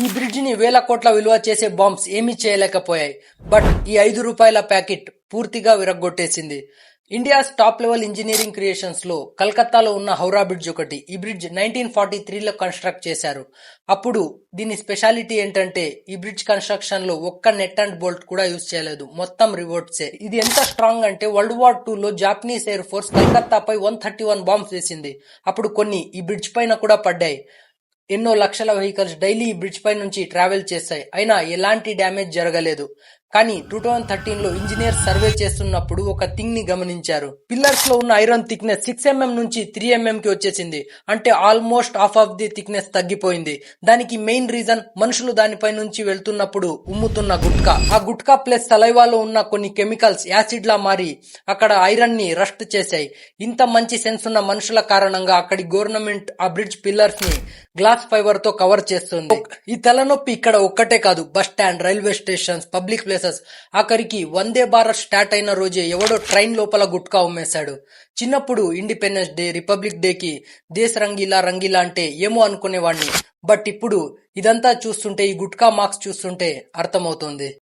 ఈ బ్రిడ్జ్ ని వేల కోట్ల విలువ చేసే బాంబ్స్ ఏమీ చేయలేకపోయాయి. బట్ ఈ ₹5 ప్యాకెట్ పూర్తిగా విరగ్గొట్టేసింది. India's top level engineering creations లో కలకత్తాలో ఉన్న హౌరా బ్రిడ్జ్ ఒకటి. ఈ బ్రిడ్జ్ 1943లో కన్స్ట్రక్ట్ చేశారు. అప్పుడు దీని స్పెషాలిటీ ఏంటంటే ఈ బ్రిడ్జ్ కన్స్ట్రక్షన్ లో ఒక్క నెట్ అండ్ బోల్ట్ కూడా యూజ్ చేయలేదు, మొత్తం రివోట్సే. ఇది ఎంత స్ట్రాంగ్ అంటే World War II లో జాపనీస్ ఎయిర్ ఫోర్స్ కలకత్తాపై 131 బాంబ్స్ వేసింది. అప్పుడు కొన్ని ఈ బ్రిడ్జ్ పైన కూడా పడ్డాయి. ఎన్నో లక్షల వెహికల్స్ డైలీ ఈ బ్రిడ్జ్ పై నుంచి ట్రావెల్ చేస్తాయి, అయినా ఎలాంటి డ్యామేజ్ జరగలేదు. కానీ 2013లో ఇంజనీర్స్ సర్వే చేస్తున్నప్పుడు ఒక థింగ్ ని గమనించారు. పిల్లర్స్ లో ఉన్న ఐరన్ థిక్నెస్ 6mm నుంచి 3mm కి వచ్చేసింది. అంటే almost half of the thickness తగ్గిపోయింది. దానికి మెయిన్ రీజన్ మనుషులు దానిపై నుంచి వెళ్తున్నప్పుడు ఉమ్ముతున్న గుట్కా. ఆ గుట్కా ప్లస్ సలైవాలో ఉన్న కొన్ని కెమికల్స్ యాసిడ్ లా మారి అక్కడ ఐరన్ ని రస్ట్ చేశాయి. ఇంత మంచి సెన్స్ ఉన్న మనుషుల కారణంగా అక్కడి గవర్నమెంట్ ఆ బ్రిడ్జ్ పిల్లర్స్ ని గ్లాస్ ఫైబర్ తో కవర్ చేస్తుంది. ఈ తలనొప్పి ఇక్కడ ఒక్కటే కాదు, bus stand, railway stations, public places, ఆఖరికి వందే భారత్ స్టార్ట్ అయిన రోజే ఎవడో ట్రైన్ లోపల గుట్కా ఉమ్మేశాడు. చిన్నప్పుడు ఇండిపెండెన్స్ డే, రిపబ్లిక్ డే కి దేశ్ రంగీలా రంగీలా అంటే ఏమో అనుకునేవాడిని. బట్ ఇప్పుడు ఇదంతా చూస్తుంటే, ఈ గుట్కా మార్క్స్ చూస్తుంటే అర్థమవుతోంది.